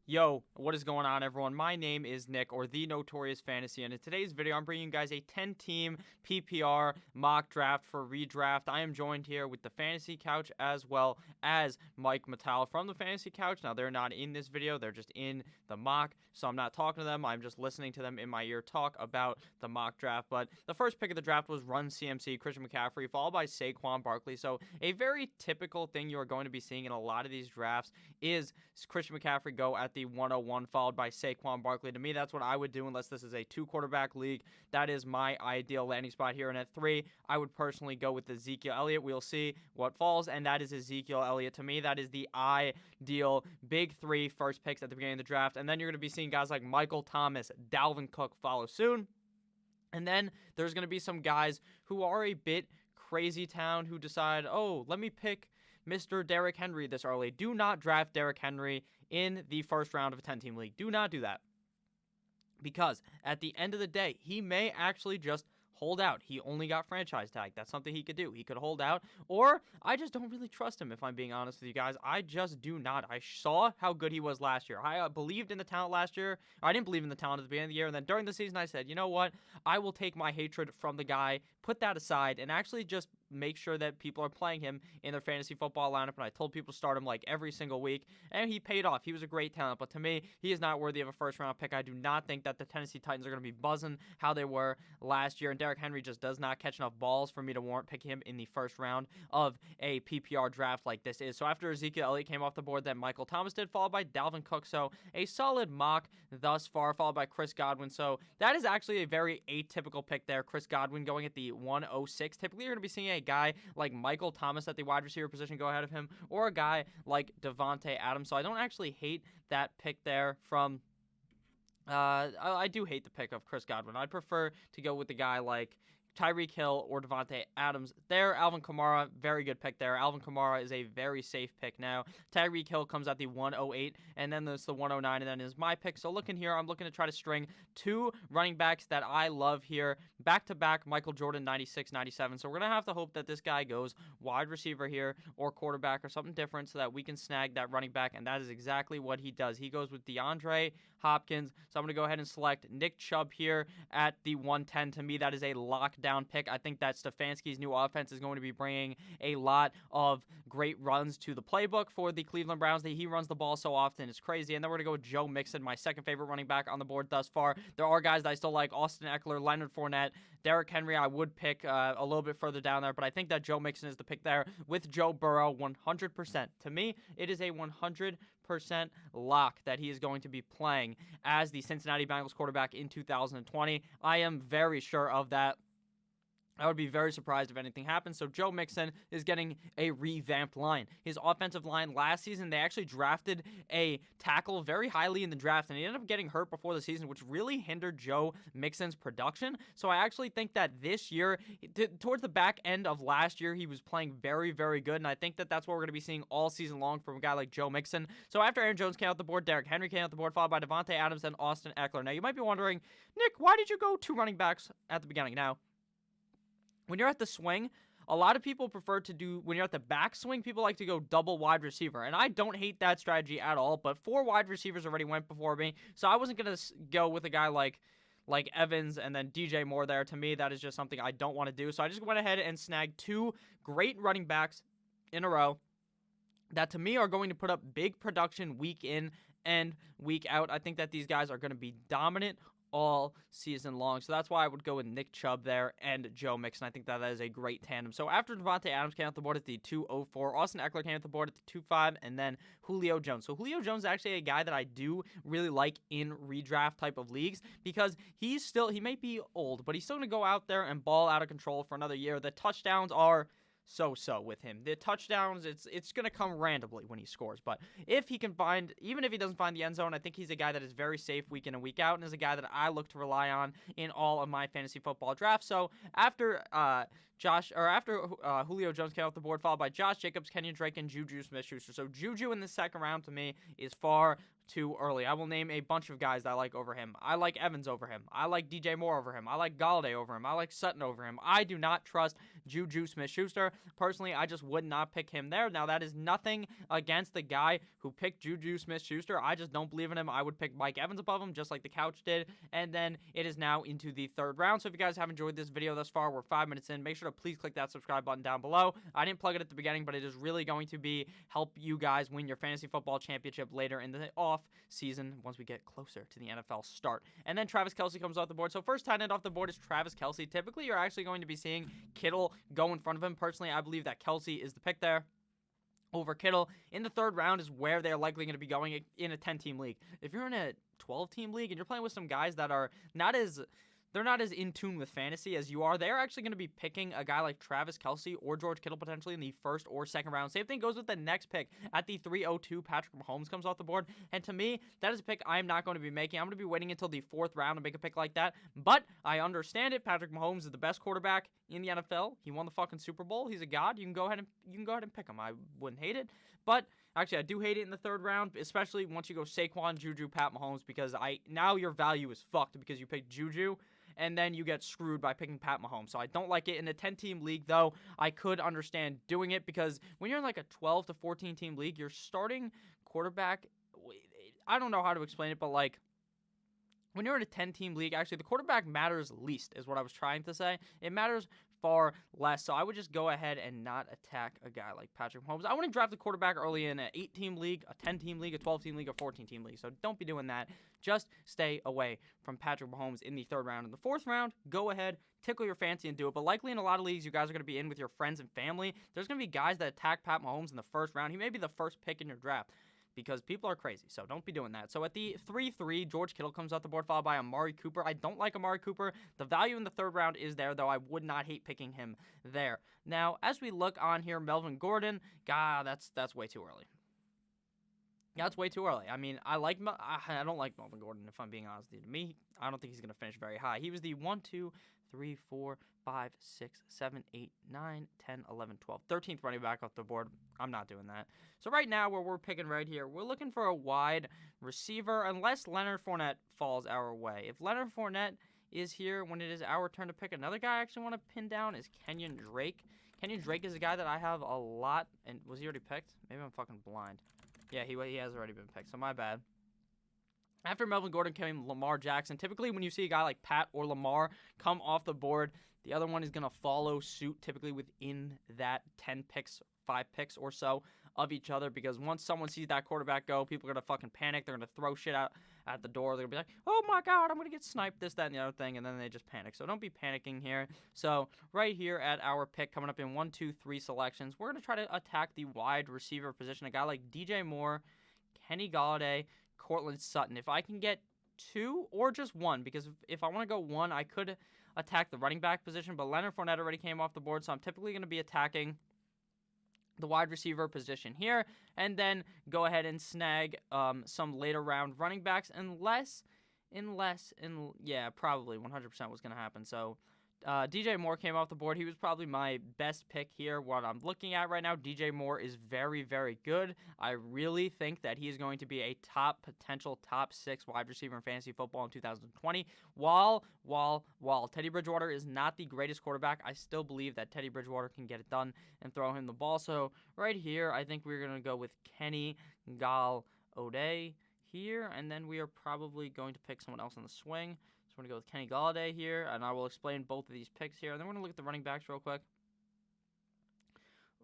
Yo, what is going on, everyone? My name is Nick, or The Notorious Fantasy, and in today's video, I'm bringing you guys a 10-team PPR mock draft for redraft. I am joined here with the Fantasy Couch as well as Mike Mattal from the Fantasy Couch. Now, they're not in this video, they're just in the mock, so I'm not talking to them. I'm just listening to them in my ear talk about the mock draft. But the first pick of the draft was Run CMC, Christian McCaffrey, followed by Saquon Barkley. So a very typical thing you are going to be seeing in a lot of these drafts is Christian McCaffrey go at the 101, followed by Saquon Barkley. To me, that's what I would do unless this is a two-quarterback league. That is my ideal landing spot here. And at 3, I would personally go with Ezekiel Elliott. We'll see what falls, and that is Ezekiel Elliott. To me, that is the ideal big 3 first picks at the beginning of the draft. And then you're going to be seeing guys like Michael Thomas, Dalvin Cook follow soon. And then there's going to be some guys who are a bit crazy town who decide, oh, let me pick Mr. Derrick Henry this early. Do not draft Derrick Henry in the first round of a 10-team league. Do not do that. Because at the end of the day, he may actually just hold out. He only got franchise tag. That's something he could do. He could hold out, or I just don't really trust him, if I'm being honest with you guys. I just do not. I saw how good he was last year. I believed in the talent last year. I didn't believe in the talent at the beginning of the year, and then during the season I said, you know what? I will take my hatred from the guy, put that aside, and actually just make sure that people are playing him in their fantasy football lineup. And I told people to start him like every single week, and he paid off. He was a great talent, but to me, he is not worthy of a first-round pick. I do not think that the Tennessee Titans are going to be buzzing how they were last year, and Derrick Henry just does not catch enough balls for me to warrant picking him in the first round of a PPR draft like this is. So after Ezekiel Elliott came off the board, then Michael Thomas did, followed by Dalvin Cook. So a solid mock thus far, followed by Chris Godwin. So that is actually a very atypical pick there. Chris Godwin going at the 106. Typically, you're going to be seeing a guy like Michael Thomas at the wide receiver position go ahead of him, or a guy like Devontae Adams. So I don't actually hate that pick there from I do hate the pick of Chris Godwin. I'd prefer to go with the guy like Tyreek Hill or Devontae Adams. There, Alvin Kamara, very good pick there. Alvin Kamara is a very safe pick now. Tyreek Hill comes at the 108, and then there's the 109, and then is my pick. So looking here, I'm looking to try to string 2 running backs that I love here. Back-to-back, Michael Jordan, 96, 97. So we're going to have to hope that this guy goes wide receiver here or quarterback or something different so that we can snag that running back, and that is exactly what he does. He goes with DeAndre Hopkins. So I'm going to go ahead and select Nick Chubb here at the 110. To me, that is a lockdown pick. I think that Stefanski's new offense is going to be bringing a lot of great runs to the playbook for the Cleveland Browns. He runs the ball so often, it's crazy. And then we're going to go with Joe Mixon, my second favorite running back on the board thus far. There are guys that I still like: Austin Eckler, Leonard Fournette, Derrick Henry. I would pick a little bit further down there, but I think that Joe Mixon is the pick there with Joe Burrow 100%. To me, it is a 100% lock that he is going to be playing as the Cincinnati Bengals quarterback in 2020. I am very sure of that. I would be very surprised if anything happens. So Joe Mixon is getting a revamped line. His offensive line last season, they actually drafted a tackle very highly in the draft, and he ended up getting hurt before the season, which really hindered Joe Mixon's production. So I actually think that this year, towards the back end of last year, he was playing very, very good, and I think that that's what we're going to be seeing all season long from a guy like Joe Mixon. So after Aaron Jones came out the board, Derrick Henry came out the board, followed by Devontae Adams and Austin Eckler. Now, you might be wondering, Nick, why did you go 2 running backs at the beginning? Now, when you're at the swing, a lot of people prefer to do, when you're at the back swing, people like to go double wide receiver. And I don't hate that strategy at all, but 4 wide receivers already went before me. So I wasn't going to go with a guy like Evans and then DJ Moore there. To me, that is just something I don't want to do. So I just went ahead and snagged 2 great running backs in a row that to me are going to put up big production week in and week out. I think that these guys are going to be dominant all season long. So that's why I would go with Nick Chubb there and Joe Mixon. I think that is a great tandem. So after Devontae Adams came off the board at the 204, Austin Eckler came off the board at the 25, and then Julio Jones. So Julio Jones is actually a guy that I do really like in redraft type of leagues because he may be old, but he's still going to go out there and ball out of control for another year. The touchdowns are so with him. The touchdowns, it's going to come randomly when he scores. But if he can find, even if he doesn't find the end zone, I think he's a guy that is very safe week in and week out, and is a guy that I look to rely on in all of my fantasy football drafts. So after Julio Jones came off the board, followed by Josh Jacobs, Kenyon Drake, and Juju Smith-Schuster. So Juju in the second round to me is far too early. I will name a bunch of guys that I like over him. I like Evans over him. I like DJ Moore over him. I like Galladay over him. I like Sutton over him. I do not trust Juju Smith-Schuster. Personally, I just would not pick him there. Now, that is nothing against the guy who picked Juju Smith-Schuster. I just don't believe in him. I would pick Mike Evans above him, just like the couch did. And then it is now into the third round. So if you guys have enjoyed this video thus far, we're 5 minutes in. Make sure to please click that subscribe button down below. I didn't plug it at the beginning, but it is really going to be help you guys win your fantasy football championship later in the off season once we get closer to the NFL start. And then Travis Kelce comes off the board. So first tight end off the board is Travis Kelce. Typically, you're actually going to be seeing Kittle go in front of him. Personally, I believe that Kelce is the pick there over Kittle. In the third round is where they're likely going to be going in a 10-team league. If you're in a 12-team league and you're playing with some guys that are not as in tune with fantasy as you are, they're actually going to be picking a guy like Travis Kelce or George Kittle potentially in the first or second round. Same thing goes with the next pick. At the 302, Patrick Mahomes comes off the board. And to me, that is a pick I'm not going to be making. I'm going to be waiting until the fourth round to make a pick like that. But I understand it. Patrick Mahomes is the best quarterback in the NFL. He won the fucking Super Bowl. He's a god. You can go ahead and pick him. I wouldn't hate it. But actually, I do hate it in the third round, especially once you go Saquon, Juju, Pat Mahomes, because now your value is fucked because you picked Juju, and then you get screwed by picking Pat Mahomes. So I don't like it. In a 10-team league, though, I could understand doing it because when you're in like a 12 to 14-team league, your starting quarterback, I don't know how to explain it, but like when you're in a 10-team league, actually the quarterback matters least is what I was trying to say. It matters far less. So I would just go ahead and not attack a guy like Patrick Mahomes. I wouldn't draft a quarterback early in an 8-team league, a 10-team league, a 12-team league, a 14-team league. So don't be doing that. Just stay away from Patrick Mahomes in the third round. In the fourth round, go ahead, tickle your fancy and do it. But likely in a lot of leagues, you guys are going to be in with your friends and family. There's going to be guys that attack Pat Mahomes in the first round. He may be the first pick in your draft, because people are crazy, so don't be doing that. So at the 3-3, George Kittle comes off the board, followed by Amari Cooper. I don't like Amari Cooper. The value in the third round is there, though I would not hate picking him there. Now, as we look on here, Melvin Gordon, God, that's way too early. That's way too early. I mean, I don't like Melvin Gordon, if I'm being honest with you. To me, I don't think he's going to finish very high. He was the 1, 2, 3, 4, 5, 6, 7, 8, 9, 10, 11, 12, 13th running back off the board. I'm not doing that. So right now, where we're picking right here, we're looking for a wide receiver, unless Leonard Fournette falls our way. If Leonard Fournette is here when it is our turn to pick, another guy I actually want to pin down is Kenyon Drake. Kenyon Drake is a guy that I have a lot, and was he already picked? Maybe I'm fucking blind. Yeah, he has already been picked, so my bad. After Melvin Gordon came Lamar Jackson. Typically, when you see a guy like Pat or Lamar come off the board, the other one is going to follow suit typically within that 10 picks, 5 picks or so of each other, because once someone sees that quarterback go, people are going to fucking panic. They're going to throw shit out at the door. They're going to be like, oh my God, I'm going to get sniped, this, that, and the other thing, and then they just panic. So don't be panicking here. So right here at our pick, coming up in 1, 2, 3 selections, we're going to try to attack the wide receiver position. A guy like DJ Moore, Kenny Galladay, Cortland Sutton. If I can get 2 or just 1, because if I want to go 1, I could attack the running back position, but Leonard Fournette already came off the board, so I'm typically going to be attacking the wide receiver position here, and then go ahead and snag some later round running backs, yeah, probably 100% was going to happen. So DJ Moore came off the board. He was probably my best pick here. What I'm looking at right now, DJ Moore is very, very good. I really think that he is going to be a potential top 6 wide receiver in fantasy football in 2020. While Teddy Bridgewater is not the greatest quarterback, I still believe that Teddy Bridgewater can get it done and throw him the ball. So right here, I think we're going to go with Kenny Galladay here, and then we are probably going to pick someone else on the swing. So we're going to go with Kenny Galladay here, and I will explain both of these picks here. And then we're going to look at the running backs real quick.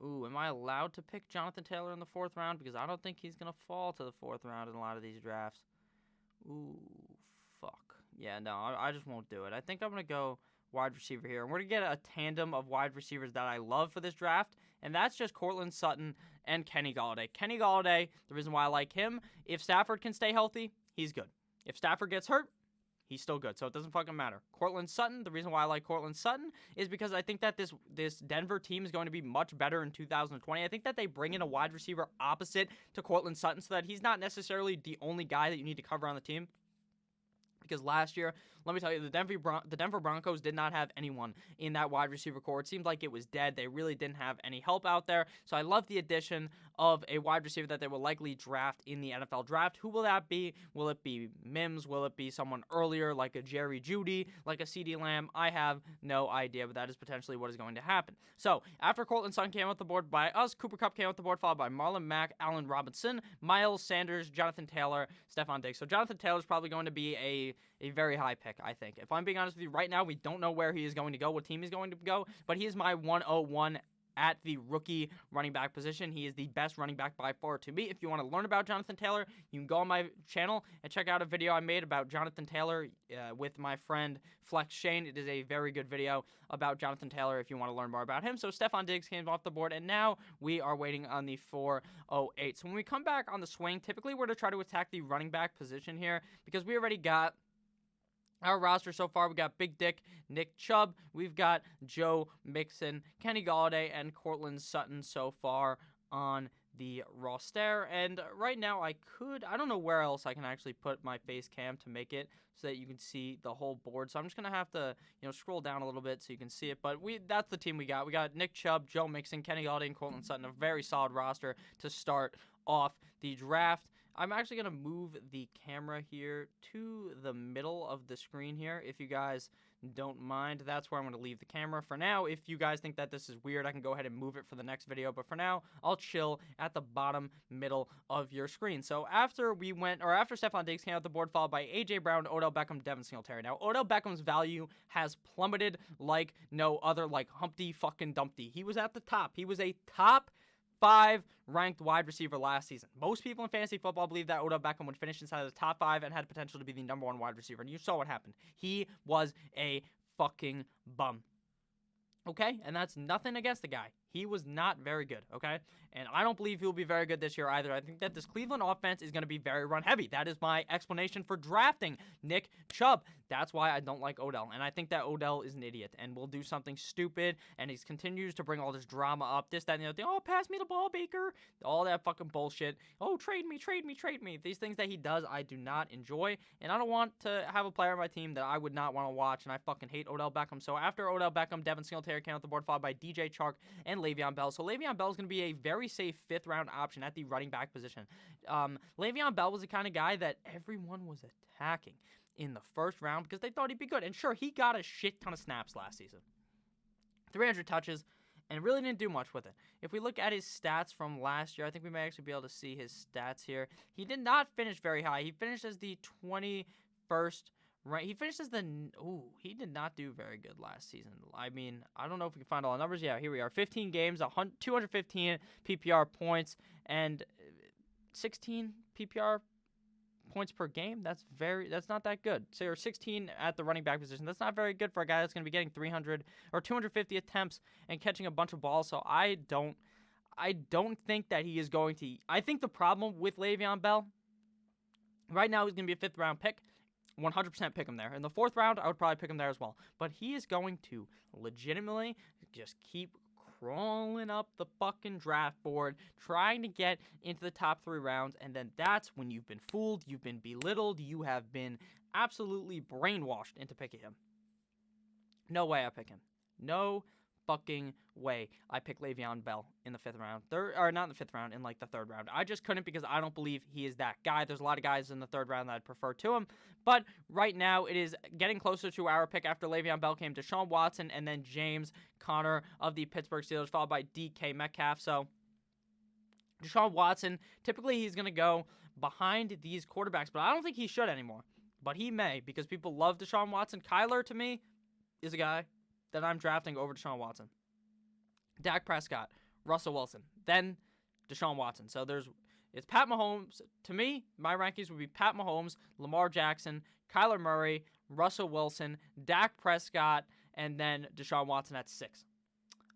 Ooh, am I allowed to pick Jonathan Taylor in the 4th round? Because I don't think he's going to fall to the 4th round in a lot of these drafts. Ooh, fuck. Yeah, no, I just won't do it. I think I'm going to go wide receiver here. And we're going to get a tandem of wide receivers that I love for this draft, and that's just Cortland Sutton and Kenny Galladay. Kenny Galladay, the reason why I like him, if Stafford can stay healthy, he's good. If Stafford gets hurt, he's still good, so it doesn't fucking matter. Cortland Sutton, the reason why I like Cortland Sutton is because I think that this Denver team is going to be much better in 2020. I think that they bring in a wide receiver opposite to Cortland Sutton so that he's not necessarily the only guy that you need to cover on the team. Because last year, let me tell you, the Denver Broncos did not have anyone in that wide receiver core. It seemed like it was dead. They really didn't have any help out there. So I love the addition of a wide receiver that they will likely draft in the NFL draft. Who will that be? Will it be Mims? Will it be someone earlier like a Jerry Jeudy, like a CeeDee Lamb? I have no idea, but that is potentially what is going to happen. So after Courtland Sutton came off the board by us, Cooper Kupp came off the board, followed by Marlon Mack, Allen Robinson, Miles Sanders, Jonathan Taylor, Stephon Diggs. So Jonathan Taylor is probably going to be a very high pick, I think. If I'm being honest with you, right now we don't know where he is going to go, what team he's going to go, but he is my 101 at the rookie running back position. He is the best running back by far to me. If you want to learn about Jonathan Taylor, you can go on my channel and check out a video I made about Jonathan Taylor with my friend Flex Shane. It is a very good video about Jonathan Taylor if you want to learn more about him. So Stephon Diggs came off the board, and now we are waiting on the 408. So when we come back on the swing, typically we're to try to attack the running back position here because we already got our roster so far. We got Big Dick, Nick Chubb. We've got Joe Mixon, Kenny Golladay, and Courtland Sutton so far on the roster. And right now I don't know where else I can actually put my face cam to make it so that you can see the whole board. So I'm just going to have to, scroll down a little bit so you can see it. But that's the team we got. We got Nick Chubb, Joe Mixon, Kenny Golladay, and Courtland Sutton. A very solid roster to start off the draft. I'm actually going to move the camera here to the middle of the screen here, if you guys don't mind. That's where I'm going to leave the camera for now. If you guys think that this is weird, I can go ahead and move it for the next video, but for now, I'll chill at the bottom middle of your screen. So after Stephon Diggs came out the board, followed by A.J. Brown, Odell Beckham, Devin Singletary. Now, Odell Beckham's value has plummeted like no other, like Humpty fucking Dumpty. He was at the top. He was a top 5 ranked wide receiver last season. Most people in fantasy football believe that Odell Beckham would finish inside of the top 5 and had potential to be the number 1 wide receiver. And you saw what happened. He was a fucking bum. Okay? And that's nothing against the guy. He was not very good, okay? And I don't believe he'll be very good this year either. I think that this Cleveland offense is going to be very run-heavy. That is my explanation for drafting Nick Chubb. That's why I don't like Odell. And I think that Odell is an idiot and will do something stupid, and he continues to bring all this drama up, this, that, and the other thing. Oh, pass me the ball, Baker. All that fucking bullshit. Oh, trade me, trade me, trade me. These things that he does, I do not enjoy, and I don't want to have a player on my team that I would not want to watch, and I fucking hate Odell Beckham. So after Odell Beckham, Devin Singletary came off the board, followed by DJ Chark and Le'Veon Bell. So Le'Veon Bell is going to be a very safe 5th-round option at the running back position. Le'Veon Bell was the kind of guy that everyone was attacking in the 1st round because they thought he'd be good. And sure, he got a shit ton of snaps last season. 300 touches, and really didn't do much with it. If we look at his stats from last year, I think we may actually be able to see his stats here. He did not finish very high. He finished as the 21st. Right, he finished as he did not do very good last season. I mean, I don't know if we can find all the numbers. Yeah, here we are. 15 games, 215 PPR points, and 16 PPR points per game. That's not that good. So you're 16 at the running back position. That's not very good for a guy that's going to be getting 300 or 250 attempts and catching a bunch of balls. So I don't think that he is going to. I think the problem with Le'Veon Bell right now, he's going to be a 5th-round pick. 100% pick him there. In the 4th round, I would probably pick him there as well. But he is going to legitimately just keep crawling up the fucking draft board, trying to get into the top 3 rounds, and then that's when you've been fooled, you've been belittled, you have been absolutely brainwashed into picking him. No way I pick him. No fucking way I pick Le'Veon Bell in the 5th round. Not in the 5th round, in like the 3rd round. I just couldn't because I don't believe he is that guy. There's a lot of guys in the 3rd round that I'd prefer to him. But right now, it is getting closer to our pick after Le'Veon Bell came to Deshaun Watson and then James Conner of the Pittsburgh Steelers, followed by DK Metcalf. So Deshaun Watson, typically he's going to go behind these quarterbacks, but I don't think he should anymore. But he may because people love Deshaun Watson. Kyler, to me, is a guy that I'm drafting over Deshaun Watson. Dak Prescott, Russell Wilson, then Deshaun Watson. So it's Pat Mahomes. To me, my rankings would be Pat Mahomes, Lamar Jackson, Kyler Murray, Russell Wilson, Dak Prescott, and then Deshaun Watson at 6.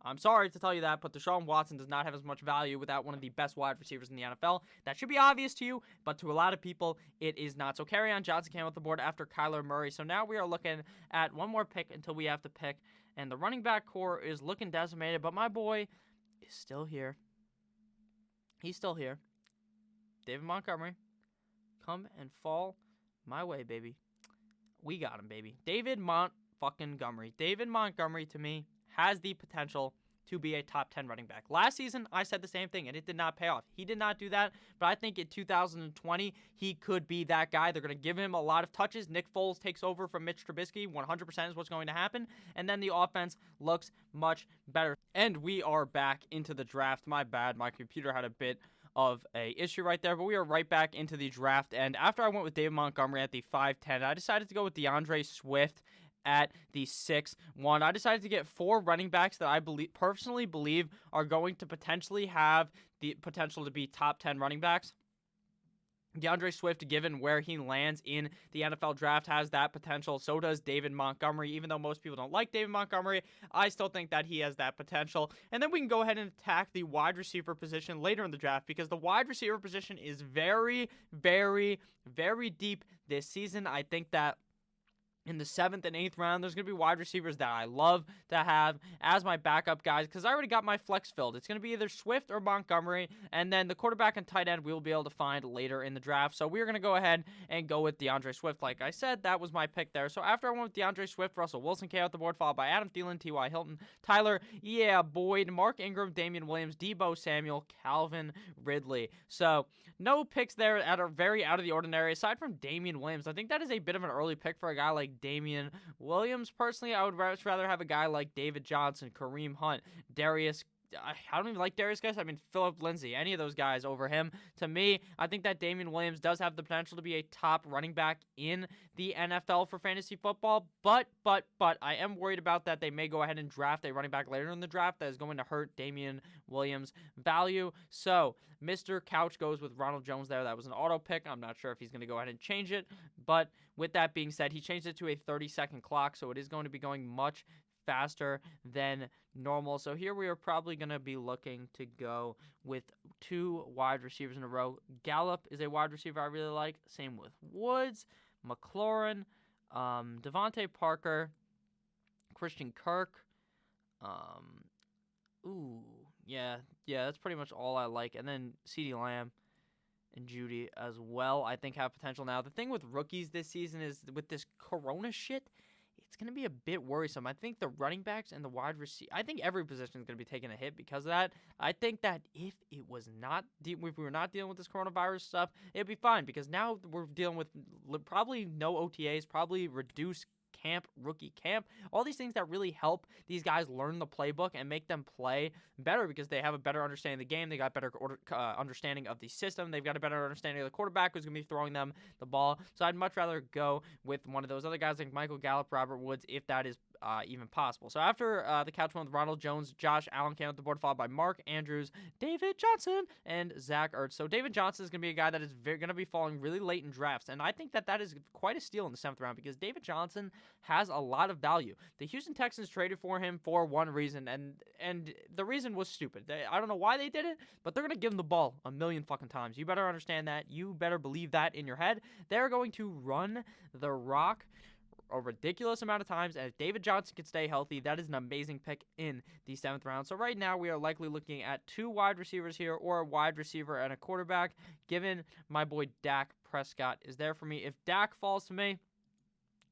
I'm sorry to tell you that, but Deshaun Watson does not have as much value without one of the best wide receivers in the NFL. That should be obvious to you, but to a lot of people, it is not. So Kerryon Johnson came off the board after Kyler Murray. So now we are looking at one more pick until we have to pick. And the running back core is looking decimated, but my boy is still here. He's still here. David Montgomery, come and fall my way, baby. We got him, baby. David Montgomery. David Montgomery, to me, has the potential to be a top 10 running back. Last season, I said the same thing, and it did not pay off. He did not do that, but I think in 2020, he could be that guy. They're going to give him a lot of touches. Nick Foles takes over from Mitch Trubisky. 100% is what's going to happen, and then the offense looks much better. And we are back into the draft. My bad. My computer had a bit of a issue right there, but we are right back into the draft. And after I went with David Montgomery at the 5'10", I decided to go with DeAndre Swift at the 6'1". I decided to get 4 running backs that I personally believe are going to potentially have the potential to be top 10 running backs. DeAndre Swift, given where he lands in the NFL draft, has that potential. So does David Montgomery. Even though most people don't like David Montgomery, I still think that he has that potential. And then we can go ahead and attack the wide receiver position later in the draft, because the wide receiver position is very, very, very deep this season. I think that in the 7th and 8th round, there's going to be wide receivers that I love to have as my backup guys, because I already got my flex filled. It's going to be either Swift or Montgomery, and then the quarterback and tight end we will be able to find later in the draft. So we're going to go ahead and go with DeAndre Swift. Like I said, that was my pick there. So after I went with DeAndre Swift, Russell Wilson came out the board, followed by Adam Thielen, T.Y. Hilton, Tyler, Boyd, Mark Ingram, Damian Williams, Deebo Samuel, Calvin Ridley. So no picks there that are very out of the ordinary, aside from Damian Williams. I think that is a bit of an early pick for a guy like Damian Williams. Personally, I would much rather have a guy like David Johnson, Kareem Hunt, Darius. I don't even like Darius guys. I mean, Phillip Lindsay, any of those guys over him. To me, I think that Damian Williams does have the potential to be a top running back in the NFL for fantasy football. But I am worried about that they may go ahead and draft a running back later in the draft that is going to hurt Damian Williams' value. So Mr. Couch goes with Ronald Jones there. That was an auto pick. I'm not sure if he's going to go ahead and change it. But with that being said, he changed it to a 30-second clock, so it is going to be going much faster than normal. So here we are probably going to be looking to go with 2 wide receivers in a row. Gallup is a wide receiver I really like. Same with Woods, McLaurin, Devontae Parker, Christian Kirk. That's pretty much all I like. And then CeeDee Lamb and Judy as well, I think, have potential. Now, the thing with rookies this season is with this corona shit, it's going to be a bit worrisome. I think the running backs and the wide receiver, I think every position is going to be taking a hit because of that. I think that if we were not dealing with this coronavirus stuff, it'd be fine, because now we're dealing with probably no OTAs, probably reduced rookie camp, all these things that really help these guys learn the playbook and make them play better, because they have a better understanding of the game, they got better understanding of the system, they've got a better understanding of the quarterback who's going to be throwing them the ball. So I'd much rather go with one of those other guys like Michael Gallup, Robert Woods, if that is even possible. So after the couch went with Ronald Jones, Josh Allen came out the board, followed by Mark Andrews, David Johnson, and Zach Ertz. So David Johnson is going to be a guy that is going to be falling really late in drafts, and I think that is quite a steal in the 7th round, because David Johnson has a lot of value. The Houston Texans traded for him for one reason, and the reason was stupid. I don't know why they did it, but they're going to give him the ball a million fucking times. You better understand that. You better believe that in your head. They're going to run the rock a ridiculous amount of times, and if David Johnson can stay healthy, that is an amazing pick in the 7th round. So right now we are likely looking at 2 wide receivers here, or a wide receiver and a quarterback, given my boy Dak Prescott is there for me. If Dak falls to me,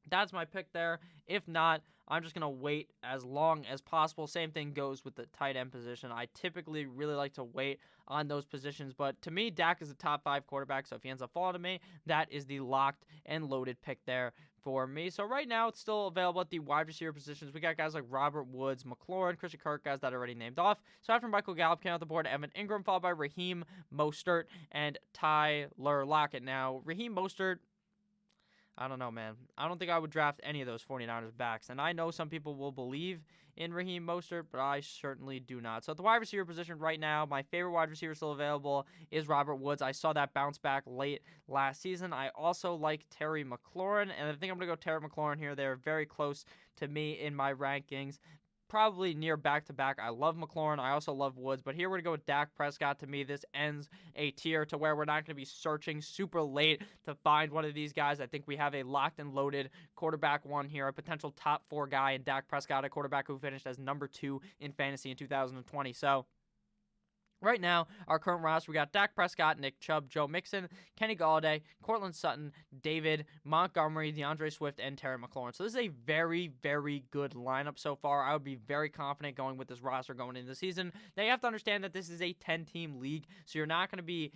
that's my pick there. If not, I'm just going to wait as long as possible. Same thing goes with the tight end position. I typically really like to wait on those positions, but to me, Dak is a top 5 quarterback, so if he ends up falling to me, that is the locked and loaded pick there for me. So right now, it's still available at the wide receiver positions. We got guys like Robert Woods, McLaurin, Christian Kirk, guys that are already named off. So after Michael Gallup came out the board, Evan Ingram, followed by Raheem Mostert and Tyler Lockett. Now, Raheem Mostert, I don't know, man. I don't think I would draft any of those 49ers backs. And I know some people will believe in Raheem Mostert, but I certainly do not. So at the wide receiver position right now, my favorite wide receiver still available is Robert Woods. I saw that bounce back late last season. I also like Terry McLaurin, and I think I'm going to go Terry McLaurin here. They're very close to me in my rankings. Probably near back-to-back. I love McLaurin. I also love Woods. But here we're going to go with Dak Prescott. To me, this ends a tier to where we're not going to be searching super late to find one of these guys. I think we have a locked and loaded quarterback one here, a potential top 4 guy in Dak Prescott, a quarterback who finished as number 2 in fantasy in 2020. So Right now, our current roster, we got Dak Prescott, Nick Chubb, Joe Mixon, Kenny Galladay, Cortland Sutton, David Montgomery, DeAndre Swift, and Terry McLaurin. So this is a very, very good lineup so far. I would be very confident going with this roster going into the season. Now, you have to understand that this is a 10-team league, so you're not going to be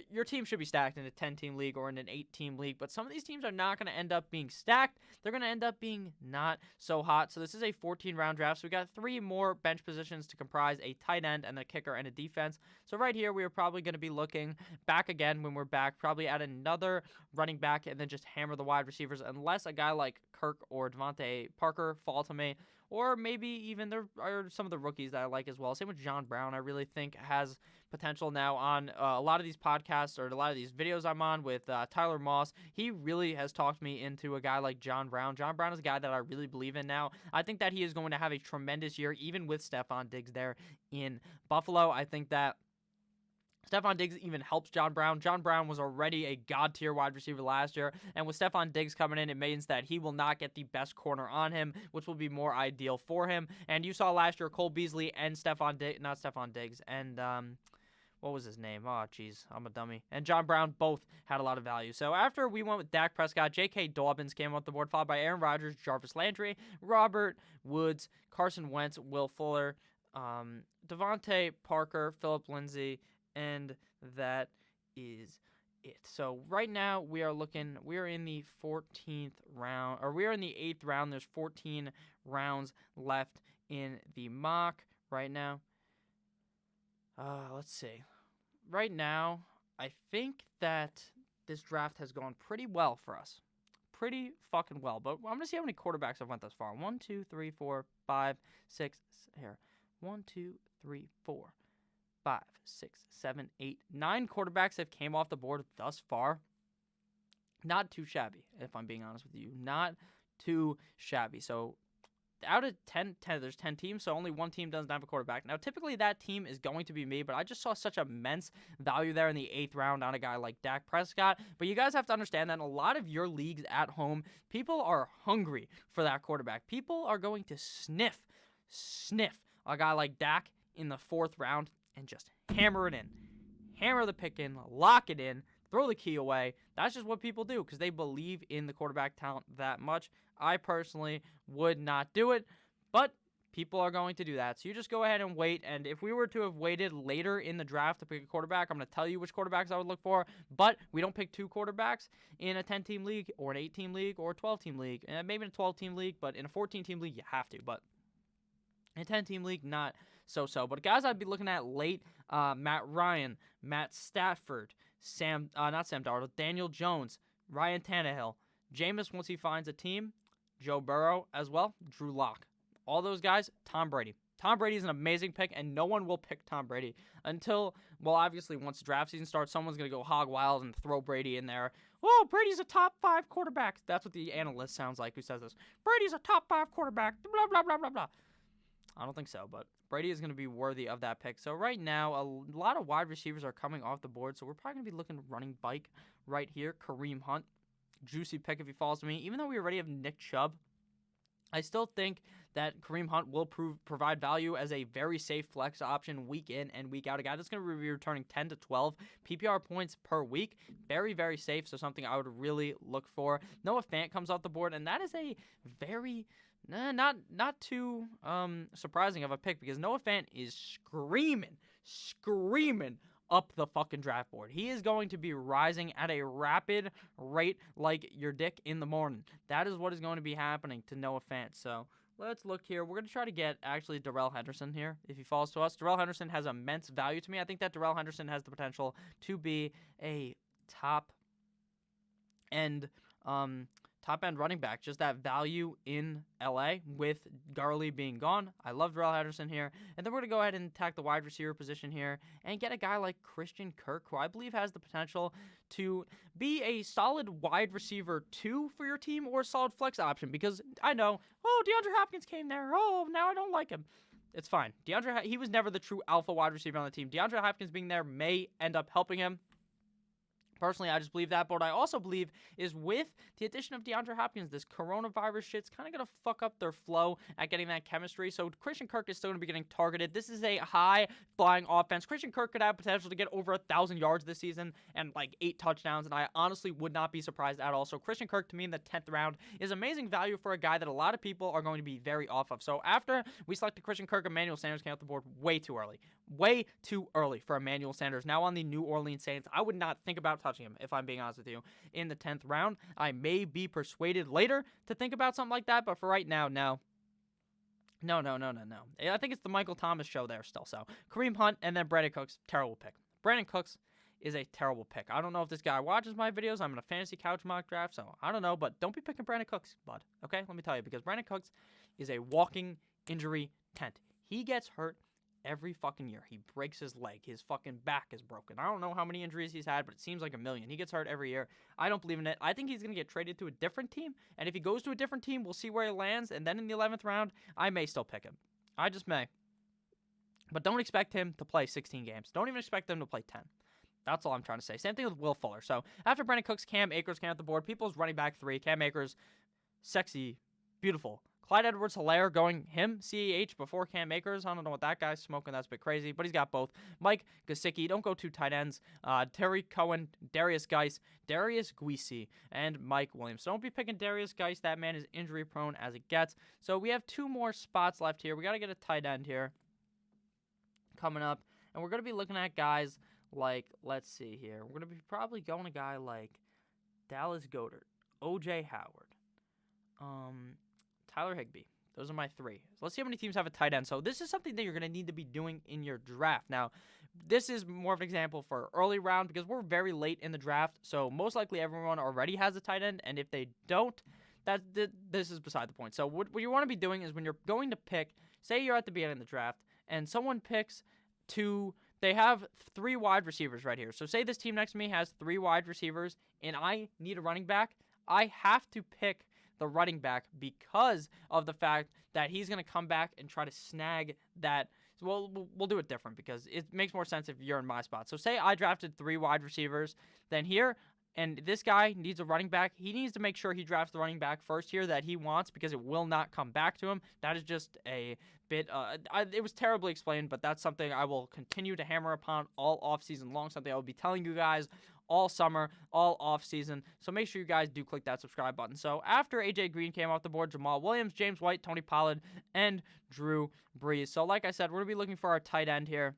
your team should be stacked in a 10-team league or in an 8-team league, but some of these teams are not going to end up being stacked. They're going to end up being not so hot. So this is a 14-round draft, so we got 3 more bench positions to comprise a tight end and a kicker and a defense. So right here, we are probably going to be looking back again when we're back, probably at another running back and then just hammer the wide receivers unless a guy like Kirk or Devontae Parker fall to me. Or maybe even there are some of the rookies that I like as well. Same with John Brown, I really think has potential now on a lot of these podcasts or a lot of these videos I'm on with Tyler Moss. He really has talked me into a guy like John Brown. John Brown is a guy that I really believe in now. I think that he is going to have a tremendous year, even with Stephon Diggs there in Buffalo. I think that Stephon Diggs even helps John Brown. John Brown was already a god-tier wide receiver last year, and with Stephon Diggs coming in, it means that he will not get the best corner on him, which will be more ideal for him. And you saw last year Cole Beasley and not Stephon Diggs, and what was his name? Oh, jeez, I'm a dummy. And John Brown both had a lot of value. So after we went with Dak Prescott, J.K. Dobbins came off the board, followed by Aaron Rodgers, Jarvis Landry, Robert Woods, Carson Wentz, Will Fuller, Devontae Parker, Phillip Lindsay, and that is it. So right now we are in the 14th round, or we are in the 8th round. There's 14 rounds left in the mock right now. Let's see. Right now, I think that this draft has gone pretty well for us. Pretty fucking well. But I'm going to see how many quarterbacks I've went thus far. 1, 2, 3, 4, 5, 6, here. 1, 2, 3, 4. 5, 6, 7, 8, 9 quarterbacks have came off the board thus far. Not too shabby, if I'm being honest with you. Not too shabby. So out of 10, there's 10 teams, so only one team doesn't have a quarterback. Now, typically that team is going to be me, but I just saw such immense value there in the 8th round on a guy like Dak Prescott. But you guys have to understand that in a lot of your leagues at home, people are hungry for that quarterback. People are going to sniff a guy like Dak in the 4th round and just hammer it in. Hammer the pick in, lock it in, throw the key away. That's just what people do because they believe in the quarterback talent that much. I personally would not do it, but people are going to do that. So you just go ahead and wait, and if we were to have waited later in the draft to pick a quarterback, I'm going to tell you which quarterbacks I would look for, but we don't pick 2 quarterbacks in a 10-team league or an 8-team league or a 12-team league. Maybe in a 12-team league, but in a 14-team league, you have to. But in a 10-team league, not so. But guys I'd be looking at late, Matt Ryan, Matt Stafford, not Sam Darnold, Daniel Jones, Ryan Tannehill, Jameis once he finds a team, Joe Burrow as well, Drew Lock. All those guys, Tom Brady. Tom Brady is an amazing pick, and no one will pick Tom Brady until, well, obviously once the draft season starts, someone's going to go hog wild and throw Brady in there. Oh, Brady's a top 5 quarterback. That's what the analyst sounds like who says this. Brady's a top 5 quarterback, blah, blah, blah, blah, blah. I don't think so, but Brady is going to be worthy of that pick. So right now, a lot of wide receivers are coming off the board, so we're probably going to be looking running bike right here. Kareem Hunt, juicy pick if he falls to me. Even though we already have Nick Chubb, I still think that Kareem Hunt will provide value as a very safe flex option week in and week out. A guy that's going to be returning 10 to 12 PPR points per week. Very, very safe, so something I would really look for. Noah Fant comes off the board, and that is a very... not too surprising of a pick because Noah Fant is screaming up the fucking draft board. He is going to be rising at a rapid rate like your dick in the morning. That is what is going to be happening to Noah Fant. So let's look here. We're going to try to get actually Darrell Henderson here if he falls to us. Darrell Henderson has immense value to me. I think that Darrell Henderson has the potential to be a top-end running back, just that value in LA with Gurley being gone. I love Darrell Henderson here. And then we're going to go ahead and attack the wide receiver position here and get a guy like Christian Kirk, who I believe has the potential to be a solid wide receiver 2 for your team or a solid flex option because I know, DeAndre Hopkins came there. Oh, now I don't like him. It's fine. He was never the true alpha wide receiver on the team. DeAndre Hopkins being there may end up helping him. Personally, I just believe that. But what I also believe is with the addition of DeAndre Hopkins, this coronavirus shit's kind of going to fuck up their flow at getting that chemistry. So Christian Kirk is still going to be getting targeted. This is a high-flying offense. Christian Kirk could have potential to get over 1,000 yards this season and like 8 touchdowns, and I honestly would not be surprised at all. So Christian Kirk, to me, in the 10th round is amazing value for a guy that a lot of people are going to be very off of. So after we selected Christian Kirk, Emmanuel Sanders came off the board way too early. Way too early for Emmanuel Sanders. Now on the New Orleans Saints, I would not think about touching him, if I'm being honest with you, in the 10th round. I may be persuaded later to think about something like that, but for right now, no. No. I think it's the Michael Thomas show there still. So Kareem Hunt and then Brandon Cooks, terrible pick. Brandon Cooks is a terrible pick. I don't know if this guy watches my videos. I'm in a fantasy couch mock draft, so I don't know, but don't be picking Brandon Cooks, bud. Okay, let me tell you, because Brandon Cooks is a walking injury tent. He gets hurt every fucking year. He breaks his leg. His fucking back is broken. I don't know how many injuries he's had, but it seems like a million. He gets hurt every year. I don't believe in it. I think he's going to get traded to a different team, and if he goes to a different team, we'll see where he lands, and then in the 11th round, I may still pick him. I just may. But don't expect him to play 16 games. Don't even expect him to play 10. That's all I'm trying to say. Same thing with Will Fuller. So after Brandon Cooks, Cam Akers came off the board. People's running back 3. Cam Akers, sexy, beautiful. Clyde Edwards-Helaire going him, CEH, before Cam Akers. I don't know what that guy's smoking. That's a bit crazy, but he's got both. Mike Gesicki, don't go 2 tight ends. Terry Cohen, Darius Geis, Darius Guisi, and Mike Williams. So don't be picking Darius Geis. That man is injury-prone as it gets. So we have 2 more spots left here. We got to get a tight end here coming up, and we're going to be looking at guys like, let's see here. We're going to be probably going a guy like Dallas Goedert, O.J. Howard, Tyler Higbee. Those are my 3. So let's see how many teams have a tight end. So this is something that you're going to need to be doing in your draft. Now, this is more of an example for early round because we're very late in the draft. So most likely everyone already has a tight end. And if they don't, this is beside the point. So what you want to be doing is when you're going to pick, say you're at the beginning of the draft, and someone picks 2, they have 3 wide receivers right here. So say this team next to me has 3 wide receivers, and I need a running back. I have to pick the running back because of the fact that he's going to come back and try to snag that. Well, we'll do it different because it makes more sense if you're in my spot. So say I drafted 3 wide receivers, then here, and this guy needs a running back. He needs to make sure he drafts the running back first here that he wants because it will not come back to him. That is just a bit, it was terribly explained, but that's something I will continue to hammer upon all offseason long, something I will be telling you guys all summer, all offseason. So make sure you guys do click that subscribe button. So after A.J. Green came off the board, Jamal Williams, James White, Tony Pollard, and Drew Brees. So like I said, we're going to be looking for our tight end here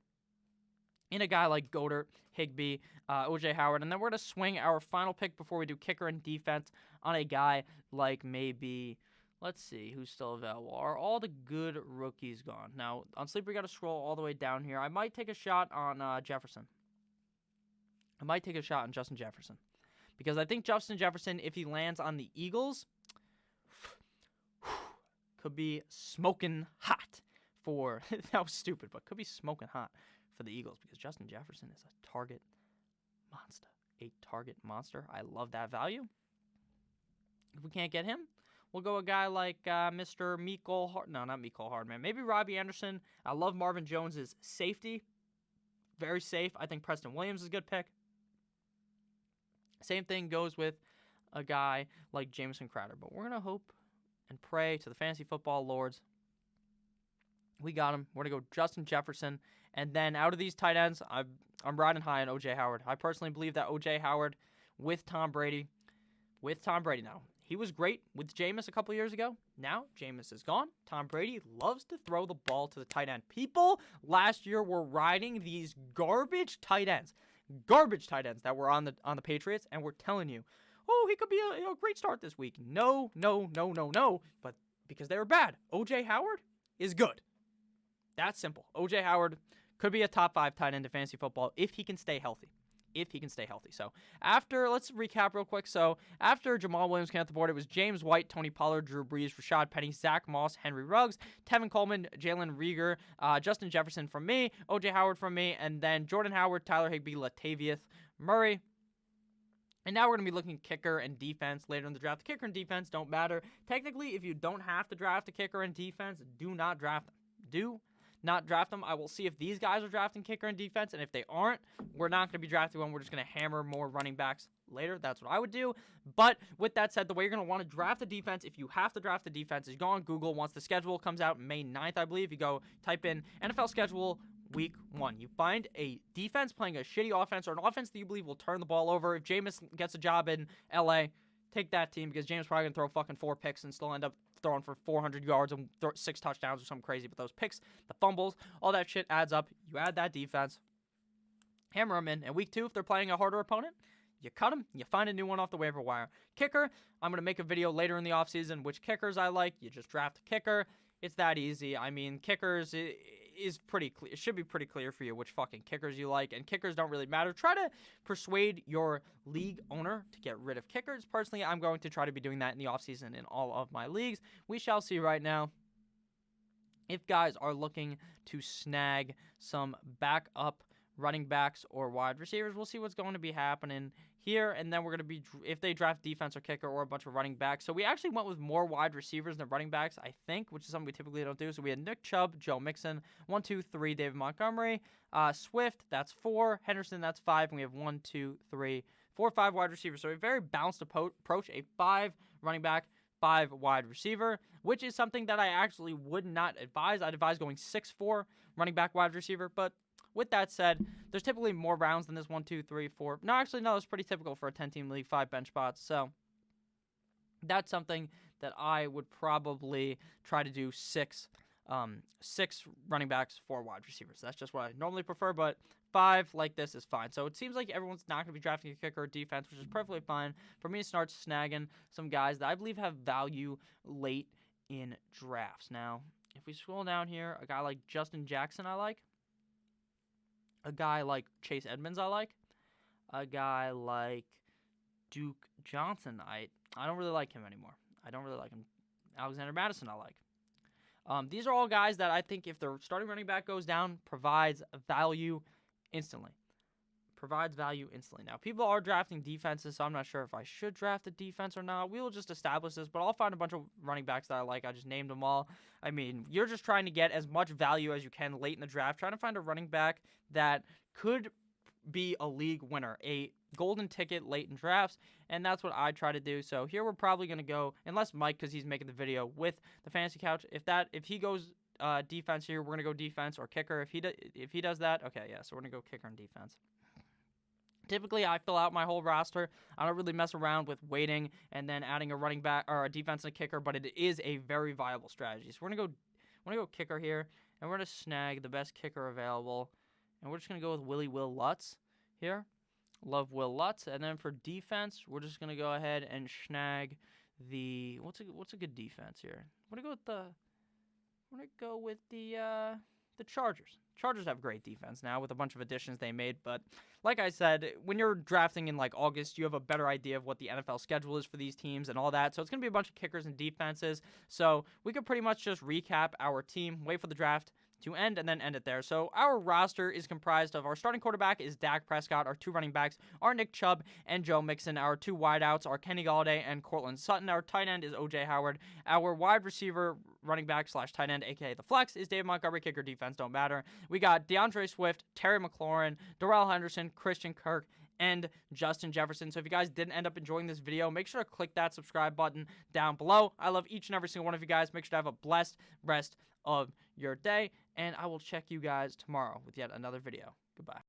in a guy like Goedert, Higbee, O.J. Howard. And then we're going to swing our final pick before we do kicker and defense on a guy like maybe, let's see, who's still available. Are all the good rookies gone? Now, on Sleeper, we got to scroll all the way down here. I might take a shot on Jefferson. I might take a shot on Justin Jefferson because I think Justin Jefferson, if he lands on the Eagles, could be smoking hot for, that was stupid, but could be smoking hot for the Eagles because Justin Jefferson is a target monster. A target monster. I love that value. If we can't get him, we'll go a guy like Mr. No, not Mecole Hardman. Maybe Robbie Anderson. I love Marvin Jones' safety. Very safe. I think Preston Williams is a good pick. Same thing goes with a guy like Jamison Crowder. But we're going to hope and pray to the fantasy football lords. We got him. We're going to go Justin Jefferson. And then out of these tight ends, I'm riding high on O.J. Howard. I personally believe that O.J. Howard with Tom Brady now. He was great with Jameis a couple years ago. Now, Jameis is gone. Tom Brady loves to throw the ball to the tight end. People last year were riding these garbage tight ends that were on the Patriots, and we're telling you, oh, he could be a great start this week. No. But because they were bad, O.J. Howard is good. That's simple. O.J. Howard could be a top 5 tight end in fantasy football if he can stay healthy. So let's recap real quick. So after Jamal Williams came off the board, it was James White, Tony Pollard, Drew Brees, Rashad Penny, Zach Moss, Henry Ruggs, Tevin Coleman, Jalen Reagor, Justin Jefferson from me, O.J. Howard from me, and then Jordan Howard, Tyler Higbee, Latavius Murray. And now we're going to be looking at kicker and defense later in the draft. The kicker and defense don't matter. Technically, if you don't have to draft a kicker and defense, do not draft them. Do not draft them. I will see if these guys are drafting kicker and defense, and if they aren't, we're not going to be drafting one. We're just going to hammer more running backs later. That's what I would do. But with that said, the way you're going to want to draft the defense, if you have to draft the defense, is go on Google. Once the schedule comes out May 9th, I believe, you go type in NFL schedule week 1. You find a defense playing a shitty offense or an offense that you believe will turn the ball over. If Jameis gets a job in LA, take that team, because Jameis is probably going to throw fucking 4 picks and still end up throwing for 400 yards and 6 touchdowns or something crazy. But those picks, the fumbles, all that shit adds up. You add that defense, hammer them in. And week 2, if they're playing a harder opponent, you cut them, you find a new one off the waiver wire. Kicker, I'm going to make a video later in the offseason which kickers I like. You just draft a kicker. It's that easy. I mean, kickers is pretty clear. It should be pretty clear for you which fucking kickers you like, and kickers don't really matter. Try to persuade your league owner to get rid of kickers. Personally, I'm going to try to be doing that in the offseason in all of my leagues. We shall see right now. If guys are looking to snag some backup running backs or wide receivers, we'll see what's going to be happening here, and then we're going to be, if they draft defense or kicker or a bunch of running backs. So we actually went with more wide receivers than running backs, I think, which is something we typically don't do. So we had Nick Chubb, Joe Mixon, 1, 2, 3, David Montgomery, Swift, that's 4, Henderson, that's 5, and we have 1, 2, 3, 4, 5 wide receivers. So a very balanced approach, a 5 running back, 5 wide receiver, which is something that I actually would not advise. I'd advise going 6-4 running back, wide receiver, but with that said, there's typically more rounds than this 1, 2, 3, 4. No, actually, no, it's pretty typical for a 10-team league, 5 bench spots. So that's something that I would probably try to do 6 running backs, 4 wide receivers. That's just what I normally prefer, but 5 like this is fine. So it seems like everyone's not going to be drafting a kicker or defense, which is perfectly fine for me to start snagging some guys that I believe have value late in drafts. Now, if we scroll down here, a guy like Justin Jackson I like. A guy like Chase Edmonds I like. A guy like Duke Johnson, I don't really like him anymore. I don't really like him. Alexander Madison I like. These are all guys that I think if their starting running back goes down, provides value instantly. Now, people are drafting defenses, so I'm not sure if I should draft a defense or not. We will just establish this, but I'll find a bunch of running backs that I like. I just named them all. I mean, you're just trying to get as much value as you can late in the draft, trying to find a running back that could be a league winner, a golden ticket late in drafts, and that's what I try to do. So here we're probably going to go, unless Mike, because he's making the video with the Fantasy Couch, if he goes defense here, we're going to go defense or kicker. If he does that, okay, yeah, so we're going to go kicker and defense. Typically, I fill out my whole roster. I don't really mess around with waiting and then adding a running back or a defense and a kicker, but it is a very viable strategy. So we're gonna go kicker here, and we're gonna snag the best kicker available, and we're just gonna go with Will Lutz here. Love Will Lutz, and then for defense, we're just gonna go ahead and snag the what's a good defense here. I'm gonna go with the Chargers. Chargers have great defense now with a bunch of additions they made, but like I said, when you're drafting in like August, you have a better idea of what the NFL schedule is for these teams and all that, so it's going to be a bunch of kickers and defenses, so we could pretty much just recap our team, wait for the draft to end, and then end it there. So our roster is comprised of our starting quarterback is Dak Prescott, our 2 running backs are Nick Chubb and Joe Mixon, our 2 wideouts are Kenny Golladay and Cortland Sutton, our tight end is O.J. Howard, our wide receiver running back / tight end, aka the flex, is David Montgomery. Kicker, defense don't matter. We got DeAndre Swift, Terry McLaurin, Darrell Henderson, Christian Kirk, and Justin Jefferson. So if you guys didn't end up enjoying this video, make sure to click that subscribe button down below. I love each and every single one of you guys. Make sure to have a blessed rest of your day, and I will check you guys tomorrow with yet another video. Goodbye.